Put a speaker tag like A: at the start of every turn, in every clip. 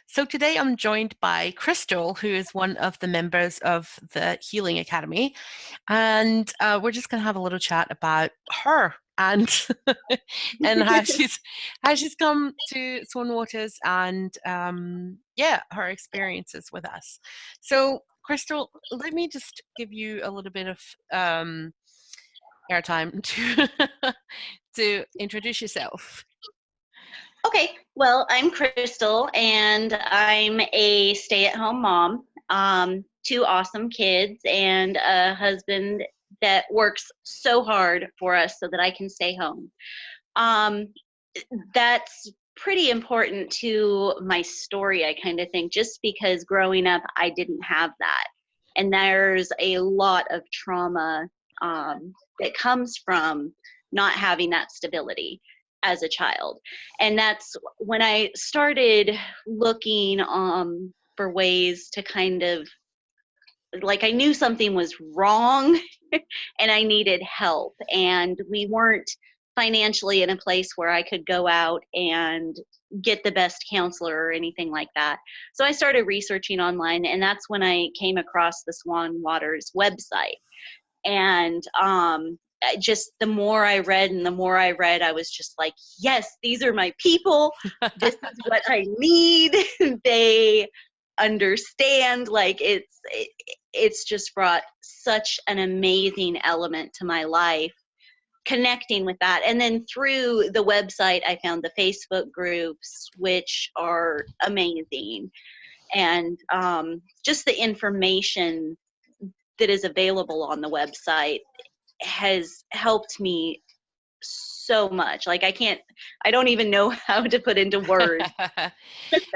A: So today I'm joined by Crystal, who is one of the members of the Healing Academy, and we're just going to have a little chat about her and and how she's come to SwanWaters and her experiences with us. So Crystal, let me just give you a little bit of airtime to introduce yourself.
B: Okay, well, I'm Crystal, and I'm a stay-at-home mom, two awesome kids, and a husband that works so hard for us so that I can stay home. Um, that's pretty important to my story, I kind of think, just because growing up, I didn't have that. And there's a lot of trauma that comes from not having that stability as a child. And that's when I started looking for ways to kind of, like, I knew something was wrong and I needed help. And we weren't financially in a place where I could go out and get the best counselor or anything like that. So I started researching online, and that's when I came across the SwanWaters website. And just the more I read and the more I read, I was just like, yes, these are my people. This is what I need. They understand. Like, it's just brought such an amazing element to my life, connecting with that. And then through the website, I found the Facebook groups, which are amazing. And just the information that is available on the website has helped me so much. Like, I don't even know how to put into words.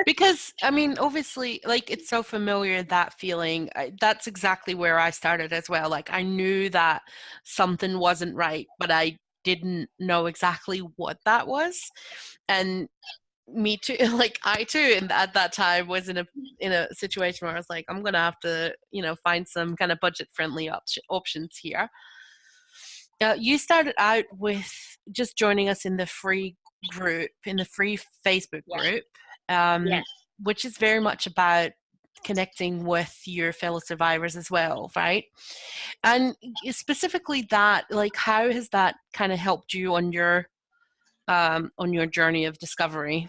A: Because I mean, obviously, like, it's so familiar, that feeling. That's exactly where I started as well. Like, I knew that something wasn't right, but I didn't know exactly what that was. And me too, like, I too, at that time was in a situation where I was like, I'm gonna have to, find some kind of budget friendly options here. You started out with just joining us in the free group, in the free Facebook
B: Yeah.
A: group,
B: Yes.
A: which is very much about connecting with your fellow survivors as well, right? And specifically that, like, how has that kind of helped you on your journey of discovery?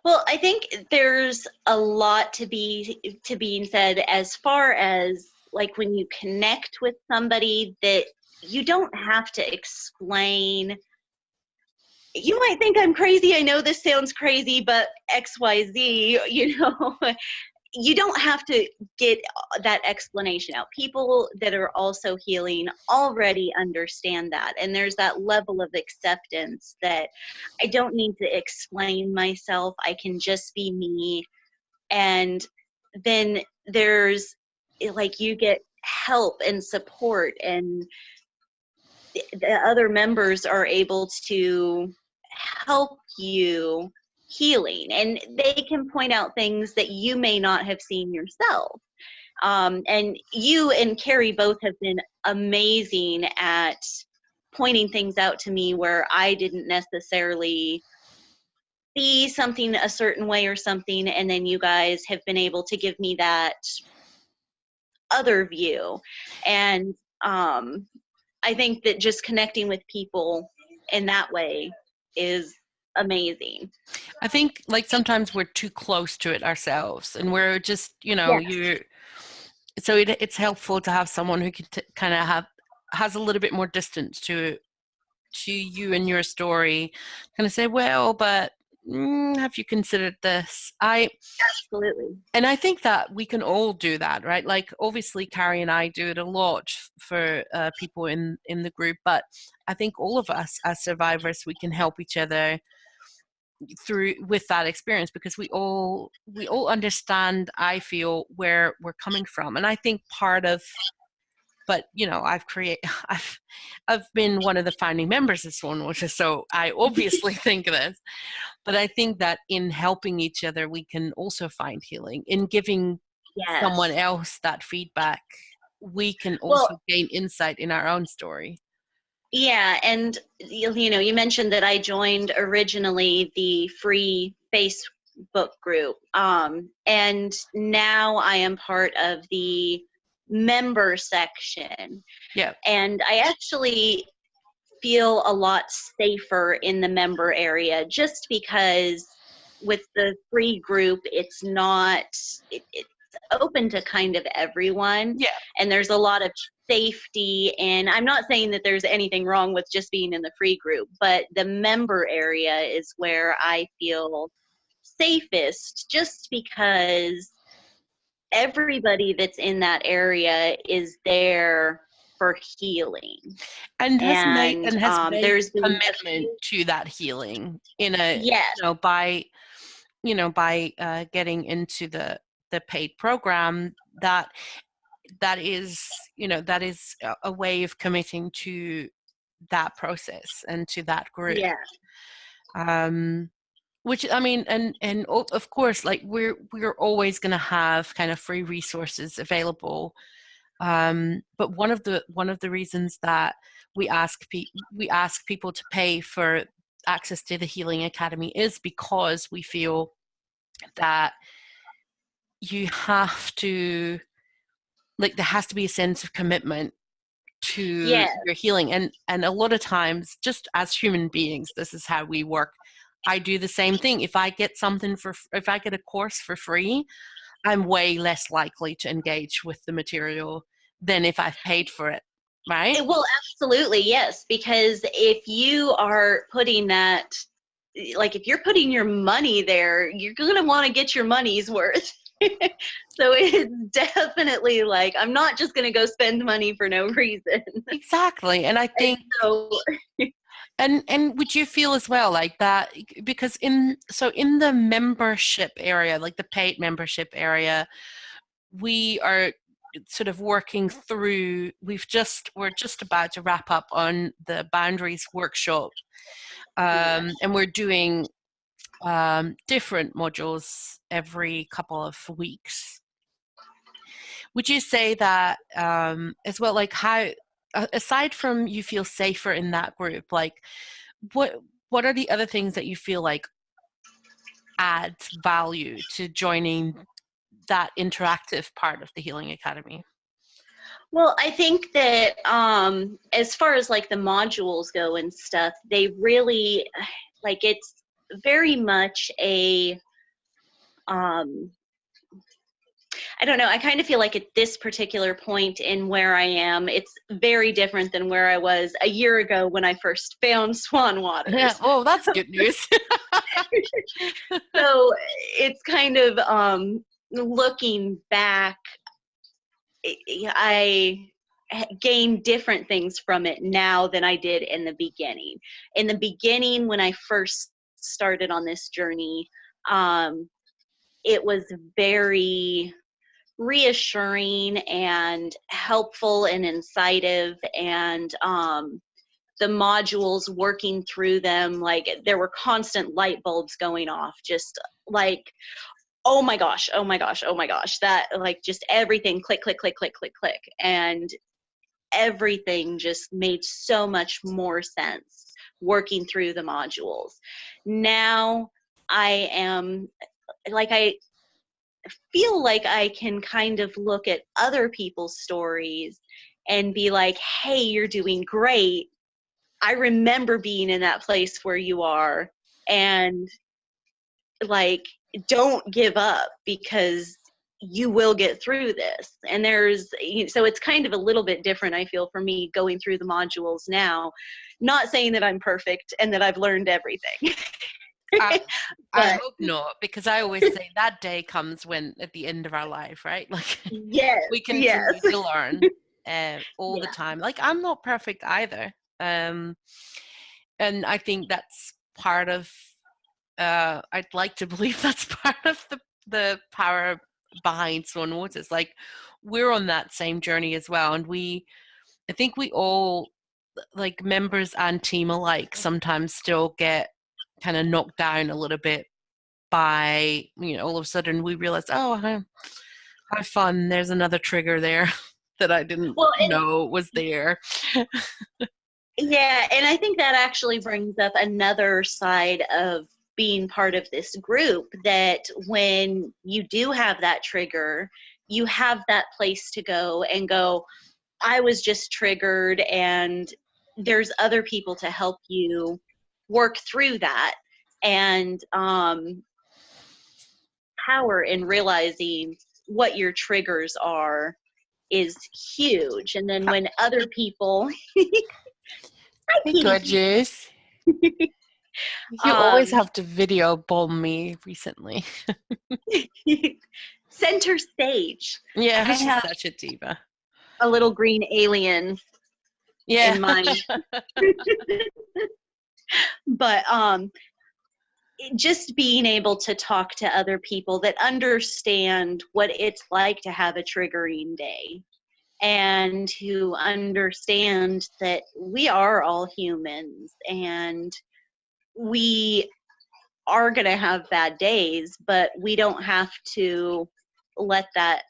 B: Well, I think there's a lot to being said as far as, like, when you connect with somebody that you don't have to explain. You might think I'm crazy. I know this sounds crazy, but XYZ, you don't have to get that explanation out. People that are also healing already understand that. And there's that level of acceptance that I don't need to explain myself. I can just be me. And then there's, like, you get help and support, and the other members are able to help you healing, and they can point out things that you may not have seen yourself. And you and Carrie both have been amazing at pointing things out to me where I didn't necessarily see something a certain way or something, and then you guys have been able to give me that other view. And I think that just connecting with people in that way is amazing.
A: I think, like, sometimes we're too close to it ourselves, and we're just,
B: Yes.
A: so it's helpful to have someone who can kind of has a little bit more distance to you and your story, kind of say, well, but have you considered this?
B: Absolutely.
A: And I think that we can all do that, right? Like, obviously, Carrie and I do it a lot for people in the group, but I think all of us as survivors, we can help each other through with that experience, because we all understand, I feel, where we're coming from. And I think part of, but I've been one of the founding members of SwanWaters, so I obviously think this. But I think that in helping each other, we can also find healing. In giving someone
B: Yes.
A: else that feedback, we can also
B: Well,
A: gain insight in our own story.
B: yeah, and you mentioned that I joined originally the free book group. And now I am part of the member section.
A: Yeah.
B: And I actually feel a lot safer in the member area just because with the free group, it's not, it's open to kind of everyone.
A: Yeah.
B: And there's a lot of safety. And I'm not saying that there's anything wrong with just being in the free group, but the member area is where I feel safest just because everybody that's in that area is there for healing.
A: And
B: And
A: has made
B: there's been a
A: commitment
B: few,
A: to that healing in a,
B: yes,
A: by getting into the paid program, that is that is a way of committing to that process and to that group.
B: yeah,
A: Which I mean, and of course, like we're always going to have kind of free resources available. But one of the reasons that we ask people to pay for access to the Healing Academy is because we feel that you have to, like, there has to be a sense of commitment to
B: yeah,
A: your healing, and a lot of times, just as human beings, this is how we work. I do the same thing. If I get a course for free, I'm way less likely to engage with the material than if I've paid for it, right?
B: it will absolutely, yes, because if you are putting that, like if you're putting your money there, you're going to want to get your money's worth. So it's definitely like, I'm not just going to go spend money for no reason.
A: Exactly. And I
B: And
A: think,
B: so,
A: and would you feel as well like that, because in the membership area, like the paid membership area, we are sort of working through, we're just about to wrap up on the boundaries workshop, and we're doing different modules every couple of weeks. Would you say that as well, like how, aside from you feel safer in that group, like what are the other things that you feel like adds value to joining that interactive part of the Healing Academy?
B: well, I think that as far as like the modules go and stuff, they really, like, it's very much a, um, I don't know, I kind of feel like at this particular point in where I am, it's very different than where I was a year ago when I first found
A: Yeah.
B: SwanWaters.
A: Oh, that's good news.
B: So it's kind of looking back, I gain different things from it now than I did in the beginning. In the beginning, when I first started on this journey, it was very reassuring and helpful and incisive, and the modules, working through them, like there were constant light bulbs going off, just like, oh my gosh, oh my gosh, oh my gosh, that, like, just everything click, click, click, click, click, click, and everything just made so much more sense working through the modules. Now I am, like, I feel like I can kind of look at other people's stories and be like, hey, you're doing great. I remember being in that place where you are, and like, don't give up because you will get through this. And there's, so it's kind of a little bit different, I feel, for me going through the modules now. Not saying that I'm perfect and that I've learned everything.
A: I, I
B: But
A: hope not, because I always say that day comes when at the end of our life, right? Like
B: yes,
A: we
B: yes.
A: continue to learn all the
B: Yeah.
A: time. Like I'm not perfect either. And I think that's part of, I'd like to believe that's part of the power behind SwanWaters. Like we're on that same journey as well. And I think we all, like members and team alike, sometimes still get kind of knocked down a little bit by, all of a sudden we realize, oh, how fun, there's another trigger there that I didn't
B: Well, and
A: know was there.
B: yeah, and I think that actually brings up another side of being part of this group that when you do have that trigger, you have that place to go and go, I was just triggered, and there's other people to help you work through that. And power in realizing what your triggers are is huge. And then when other people, hi
A: Hey,
B: kitty,
A: gorgeous. You always have to video bomb me recently.
B: center stage.
A: Yeah,
B: I
A: she's
B: have
A: such a diva.
B: a little green alien
A: Yeah.
B: in mind. But just being able to talk to other people that understand what it's like to have a triggering day, and to understand that we are all humans and we are going to have bad days, but we don't have to let that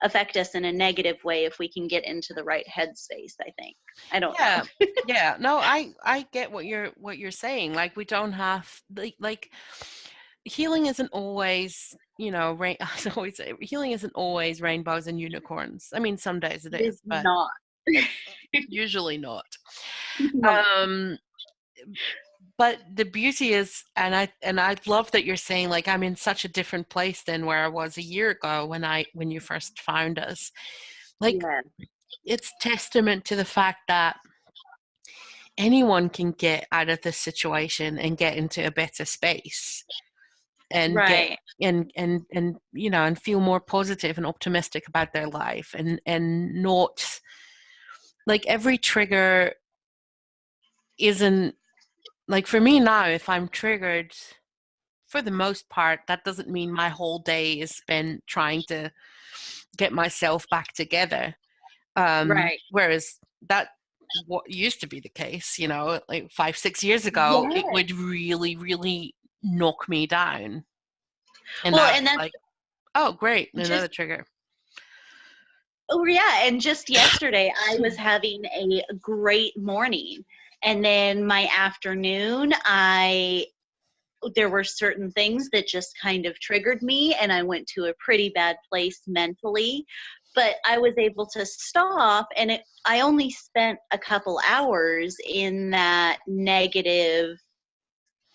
B: affect us in a negative way if we can get into the right headspace, I think. I don't know.
A: Yeah. No, I get what you're saying. Like, we don't have like healing isn't always, rain. I always say healing isn't always rainbows and unicorns. I mean, some days it
B: It is
A: is, but
B: not.
A: it's usually not.
B: No.
A: But the beauty is, and I love that you're saying, like, I'm in such a different place than where I was a year ago when you first found us. Like,
B: Yeah.
A: it's testament to the fact that anyone can get out of this situation and get into a better space and get
B: Right.
A: and feel more positive and optimistic about their life, and not, like, every trigger isn't, like, for me now, if I'm triggered, for the most part, that doesn't mean my whole day is spent trying to get myself back together.
B: Right.
A: Whereas that what used to be the case, like 5-6 years ago,
B: Yeah.
A: it would really, really knock me down. And
B: Well,
A: now
B: and
A: it's
B: that's
A: like, oh, great,
B: just,
A: another trigger.
B: oh yeah, and just yesterday I was having a great morning, and then my afternoon there were certain things that just kind of triggered me, and I went to a pretty bad place mentally, but I was able to stop, and I only spent a couple hours in that negative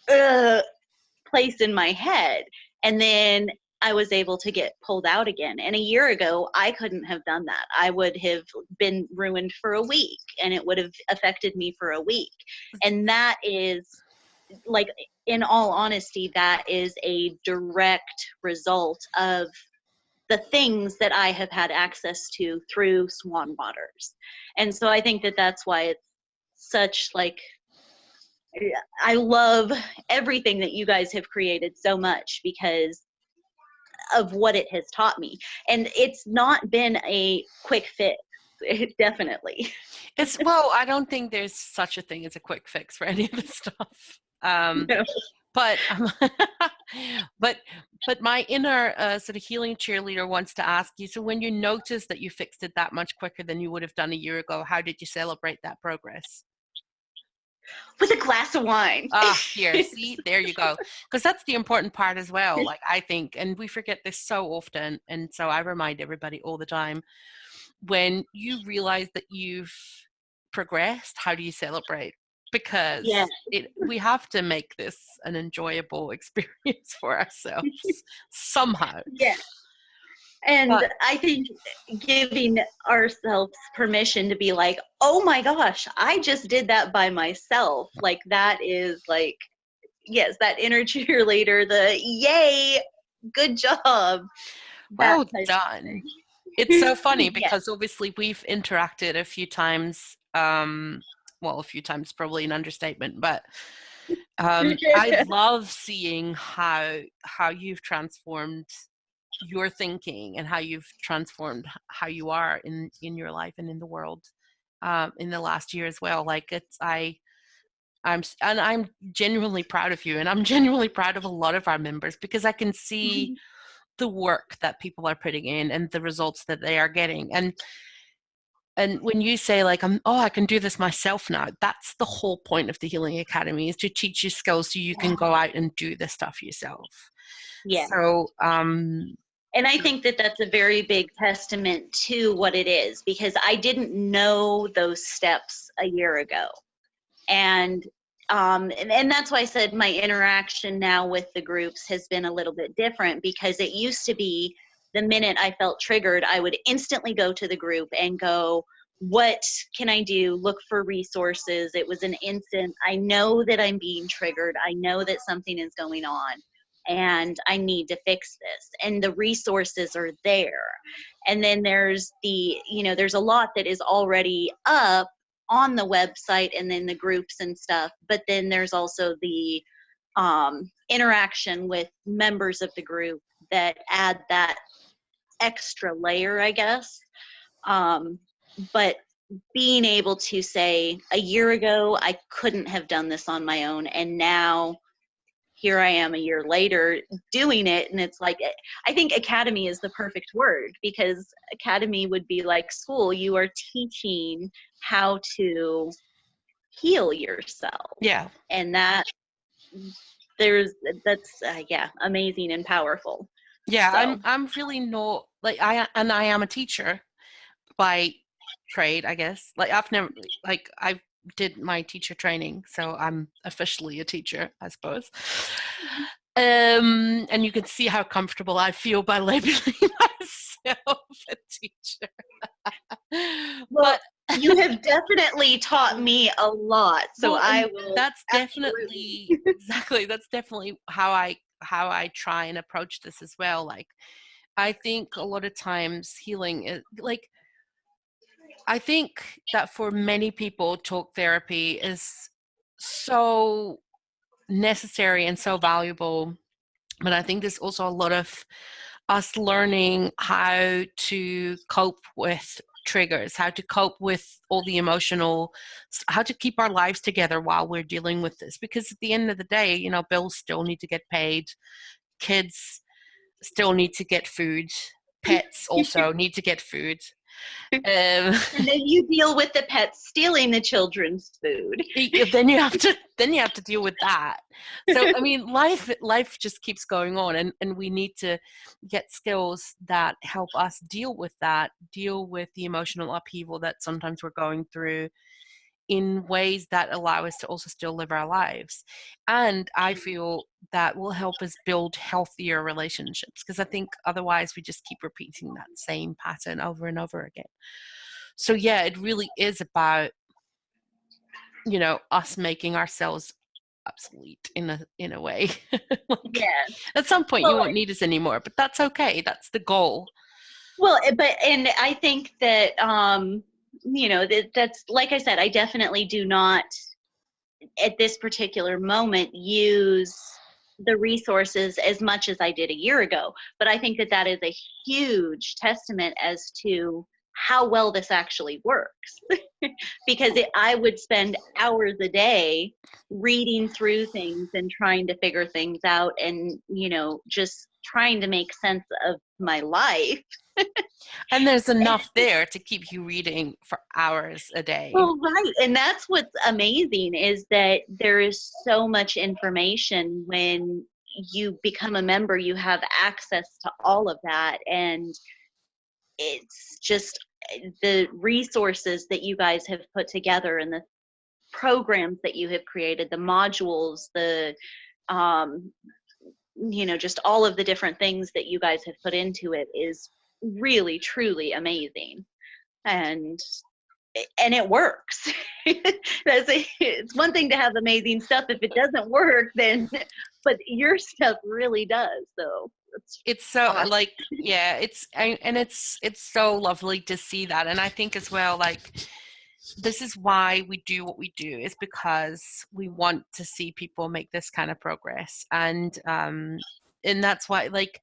B: place in my head, and then I was able to get pulled out again. And a year ago, I couldn't have done that. I would have been ruined for a week, and it would have affected me for a week. And that is, like, in all honesty, that is a direct result of the things that I have had access to through SwanWaters. And so I think that that's why it's such, like, I love everything that you guys have created so much because of what it has taught me. And it's not been a quick fix, definitely.
A: Well, I don't think there's such a thing as a quick fix for any of this stuff.
B: No.
A: But but my inner sort of healing cheerleader wants to ask you, so when you noticed that you fixed it that much quicker than you would have done a year ago, how did you celebrate that progress?
B: With a glass of wine.
A: Here, see, there you go. Because that's the important part as well, like, I think, and we forget this so often, and so I remind everybody all the time, when you realize that you've progressed, how do you celebrate? Because
B: Yeah.
A: we have to make this an enjoyable experience for ourselves somehow.
B: Yeah. And
A: But
B: I think giving ourselves permission to be like, oh my gosh, I just did that by myself. Like, that is, like, yes, that inner cheerleader, the yay, good job. That
A: well
B: type of
A: done.
B: thing.
A: It's so funny
B: Yeah.
A: because obviously we've interacted a few times. Well, a few times probably an understatement, but I love seeing how you've transformed your thinking and how you've transformed how you are in your life and in the world in the last year as well. Like, I'm genuinely proud of you, and I'm genuinely proud of a lot of our members, because I can see the work that people are putting in and the results that they are getting. And And when you say like, I can do this myself now, that's the whole point of the Healing Academy, is to teach you skills so you can go out and do this stuff yourself.
B: Yeah.
A: So,
B: and I think that that's a very big testament to what it is, because I didn't know those steps a year ago. And that's why I said my interaction now with the groups has been a little bit different, because it used to be the minute I felt triggered, I would instantly go to the group and go, what can I do? Look for resources. It was an instant, I know that I'm being triggered. I know that something is going on and I need to fix this. And the resources are there. And then there's there's a lot that is already up on the website and then the groups and stuff. But then there's also the interaction with members of the group that add that extra layer, I guess. But being able to say, a year ago, I couldn't have done this on my own. And now here I am a year later doing it. And it's like, I think academy is the perfect word, because academy would be like school. You are teaching how to heal yourself.
A: yeah.
B: And that's amazing and powerful.
A: Yeah,
B: So
A: I'm really not like I am a teacher by trade, I guess. Like I've never like I did my teacher training, so I'm officially a teacher, I suppose. And you can see how comfortable I feel by labeling myself a teacher.
B: well,
A: But
B: you have definitely taught me a lot, so
A: well,
B: I will
A: that's definitely exactly, that's definitely how I try and approach this as well. Like I think a lot of times healing is like, I think that for many people, talk therapy is so necessary and so valuable. But I think there's also a lot of us learning how to cope with triggers, how to cope with all the emotional, how to keep our lives together while we're dealing with this. Because at the end of the day, bills still need to get paid, kids still need to get food, pets also need to get food.
B: and then you deal with the pets stealing the children's food.
A: Then you have to deal with that. So I mean, life just keeps going on, and we need to get skills that help us deal with the emotional upheaval that sometimes we're going through, in ways that allow us to also still live our lives. And I feel that will help us build healthier relationships, because I think otherwise we just keep repeating that same pattern over and over again. So yeah, it really is about us making ourselves obsolete in a way. Like,
B: Yeah.
A: at some point you
B: Well,
A: won't need us anymore, but that's okay. That's the goal.
B: and I think that that's, like I said, I definitely do not at this particular moment use the resources as much as I did a year ago. But I think that that is a huge testament as to how well this actually works. Because I would spend hours a day reading through things and trying to figure things out, and just trying to make sense of my life.
A: And there's enough there to keep you reading for hours a day.
B: Well, right. And that's what's amazing, is that there is so much information. When you become a member, you have access to all of that. And it's just the resources that you guys have put together, and the programs that you have created, the modules, the um, just all of the different things that you guys have put into it is really truly amazing. And it works. It's one thing to have amazing stuff. If it doesn't work, then but your stuff really does. So
A: It's so
B: awesome.
A: like, yeah, and it's so lovely to see that. And I think as well, like, this is why we do what we do, is because we want to see people make this kind of progress. And that's why, like,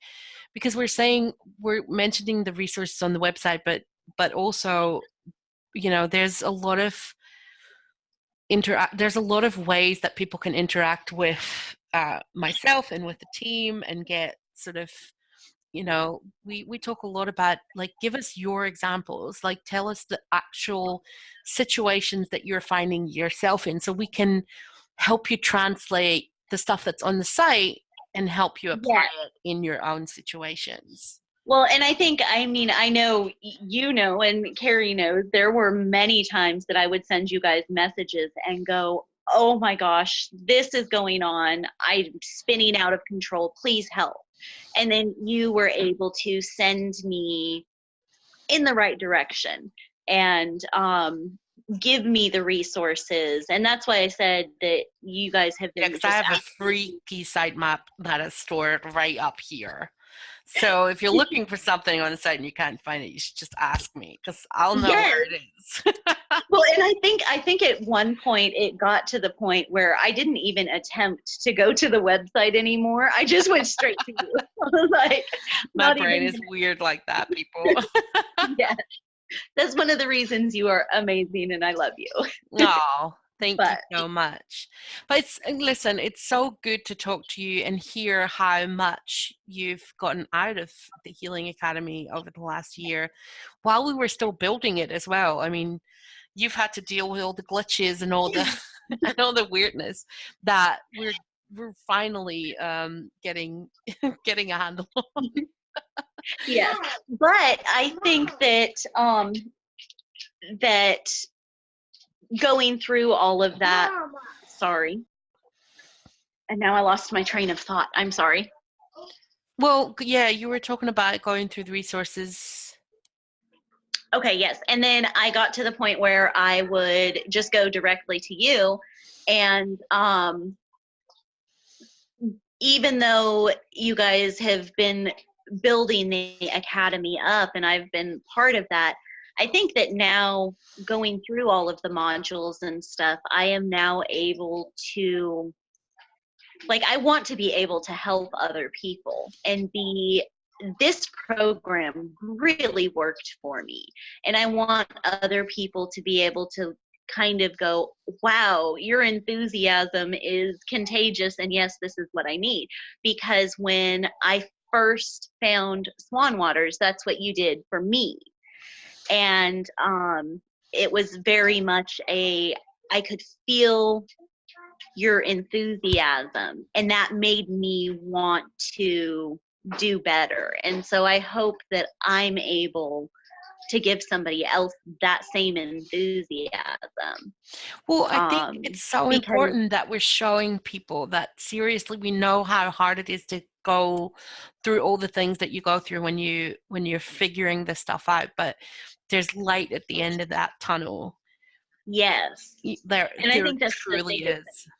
A: because we're mentioning the resources on the website, but also, there's a lot of there's a lot of ways that people can interact with myself and with the team, and get sort of you know, we talk a lot about, like, give us your examples, like tell us the actual situations that you're finding yourself in, so we can help you translate the stuff that's on the site and help you apply
B: Yeah.
A: it in your own situations.
B: Well, and I think, I mean, I know you know, and Carrie knows, there were many times that I would send you guys messages and go, oh my gosh, this is going on. I'm spinning out of control. Please help. And then you were able to send me in the right direction and give me the resources. And that's why I said that you guys have
A: Yeah,
B: been
A: because I
B: just
A: have a free key site map that is stored right up here. So if you're looking for something on the site and you can't find it, you should just ask me, because I'll know
B: yes.
A: where it is.
B: Well, and I think at one point it got to the point where I didn't even attempt to go to the website anymore. I just went straight to you. I was like,
A: My
B: not
A: brain
B: even.
A: is weird like that, people.
B: Yeah, that's one of the reasons you are amazing, and I love you.
A: Oh, thank you
B: But
A: so much. But listen, it's so good to talk to you and hear how much you've gotten out of the Healing Academy over the last year while we were still building it as well. I mean, you've had to deal with all the glitches and all the and all the weirdness that we're finally getting getting a handle on.
B: yes, but I think that that going through all of that. Sorry, and now I lost my train of thought. I'm sorry.
A: Well, yeah, you were talking about going through the resources.
B: Okay, yes. And then I got to the point where I would just go directly to you. And even though you guys have been building the academy up and I've been part of that, I think that now going through all of the modules and stuff, I am now able to, like, I want to be able to help other people and be, this program really worked for me. And I want other people to be able to kind of go, wow, your enthusiasm is contagious. And yes, this is what I need. Because when I first found SwanWaters, that's what you did for me. And it was very much I could feel your enthusiasm, and that made me want to do better. And so I hope that I'm able to give somebody else that same enthusiasm.
A: Well, I think it's so
B: Because
A: important that we're showing people that seriously we know how hard it is to go through all the things that you go through when you're figuring this stuff out, but there's light at the end of that tunnel.
B: yes,
A: There
B: and I think that's the
A: truly
B: biggest
A: is.
B: thing.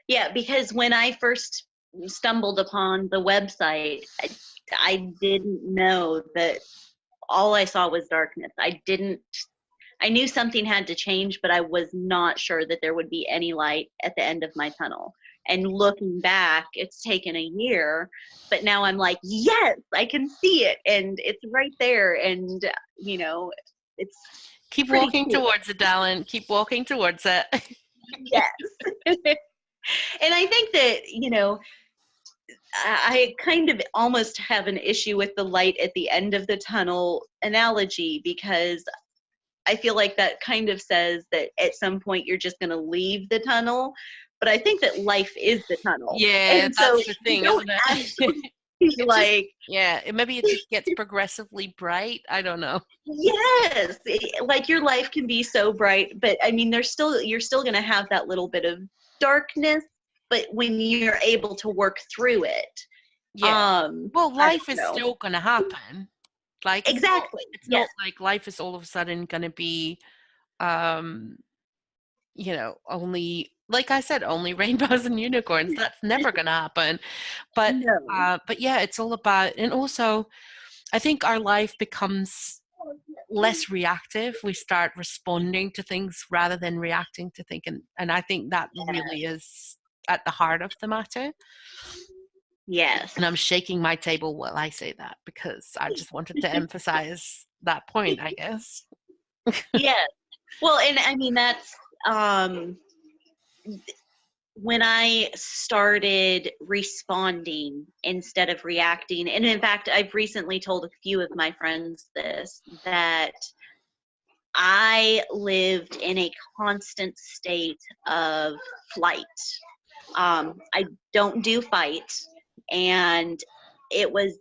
B: Yeah, because when I first stumbled upon the website, I didn't know that all I saw was darkness. I knew something had to change, but I was not sure that there would be any light at the end of my tunnel. And looking back, it's taken a year, but now I'm like, yes, I can see it, and it's right there. And you know, it's
A: Keep
B: pretty
A: walking
B: cool.
A: towards it, Dallin. Keep walking towards it.
B: Yes. And I think that, I kind of almost have an issue with the light at the end of the tunnel analogy, because I feel like that kind of says that at some point you're just going to leave the tunnel. But I think that life is the tunnel.
A: Yeah,
B: And so
A: that's the
B: you
A: thing,
B: don't
A: isn't it?
B: actually be
A: It just,
B: like,
A: yeah, maybe it just gets progressively bright. I don't know.
B: yes, like your life can be so bright, but I mean, you're still going to have that little bit of darkness, but when you're able to work through it,
A: Yeah. Well,
B: I
A: life
B: don't
A: is
B: know.
A: still going to happen. Like
B: Exactly.
A: it's not
B: Yes.
A: like life is all of a sudden going to be um only, like I said, only rainbows and unicorns. That's never going to happen. But
B: No.
A: yeah, it's all about, and also I think our life becomes less reactive. We start responding to things rather than reacting to things, and I think that really is at the heart of the matter.
B: Yes.
A: And I'm shaking my table while I say that because I just wanted to emphasize that point, I guess.
B: Yes. Well, and I mean, that's when I started responding instead of reacting, and in fact, I've recently told a few of my friends this, that I lived in a constant state of flight. I don't do fight, and it was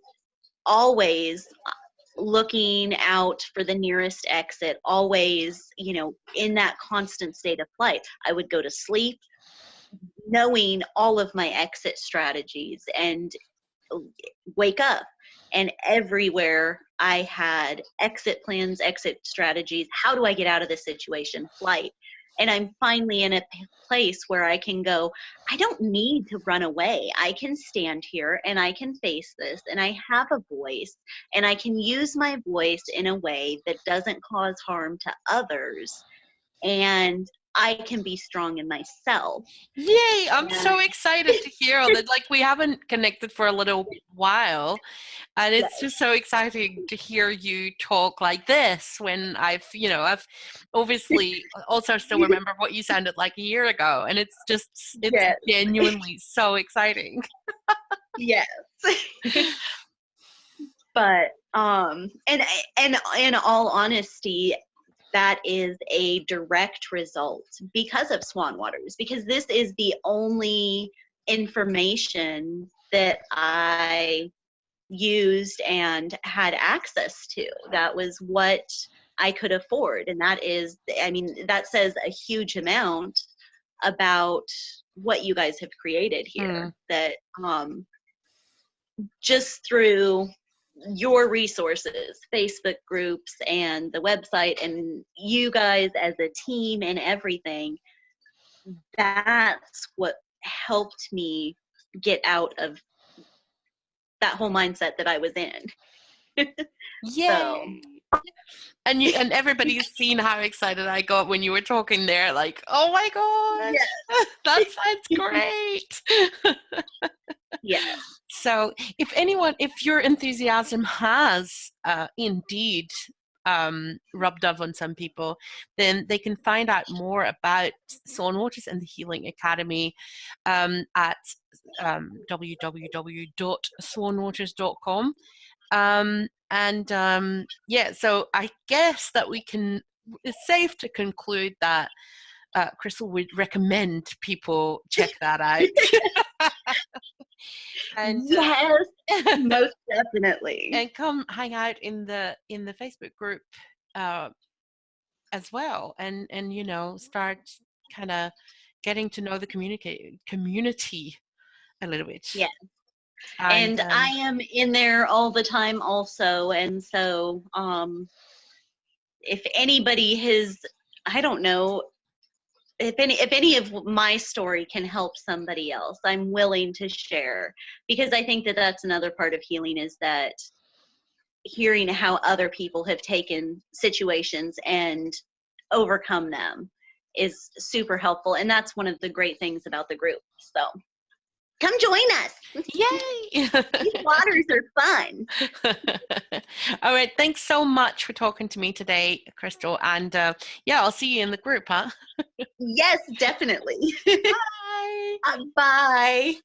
B: always looking out for the nearest exit, always, in that constant state of flight. I would go to sleep knowing all of my exit strategies and wake up, and everywhere I had exit plans, exit strategies. How do I get out of this situation? Flight. And I'm finally in a place where I can go, I don't need to run away. I can stand here and I can face this, and I have a voice, and I can use my voice in a way that doesn't cause harm to others, and I can be strong in myself.
A: Yay! I'm so excited to hear all that. Like, we haven't connected for a little while, and it's just so exciting to hear you talk like this when I've obviously also still remember what you sounded like a year ago, and it's genuinely so exciting.
B: Yes. But and in all honesty, that is a direct result because of SwanWaters, because this is the only information that I used and had access to. That was what I could afford. And that is, that says a huge amount about what you guys have created here. That just through your resources, Facebook groups and the website, and you guys as a team and everything, that's what helped me get out of that whole mindset that I was in.
A: Yay! So. And everybody's seen how excited I got when you were talking there, like, oh my god, yes. That sounds great.
B: Yeah.
A: So if your enthusiasm has indeed rubbed off on some people, then they can find out more about SwanWaters and the Healing Academy at www.swanwaters.com. So I guess that it's safe to conclude that Crystal would recommend people check that out. And
B: yes, most definitely.
A: And come hang out in the Facebook group as well, and start kind of getting to know the community a little bit.
B: Yeah. And I am in there all the time also, and so if anybody has, I don't know, if any of my story can help somebody else, I'm willing to share, because I think that that's another part of healing, is that hearing how other people have taken situations and overcome them is super helpful. And that's one of the great things about the group. So come join us.
A: Yay!
B: These waters are fun.
A: All right. Thanks so much for talking to me today, Crystal. And I'll see you in the group, huh?
B: Yes, definitely.
A: Bye.
B: Bye.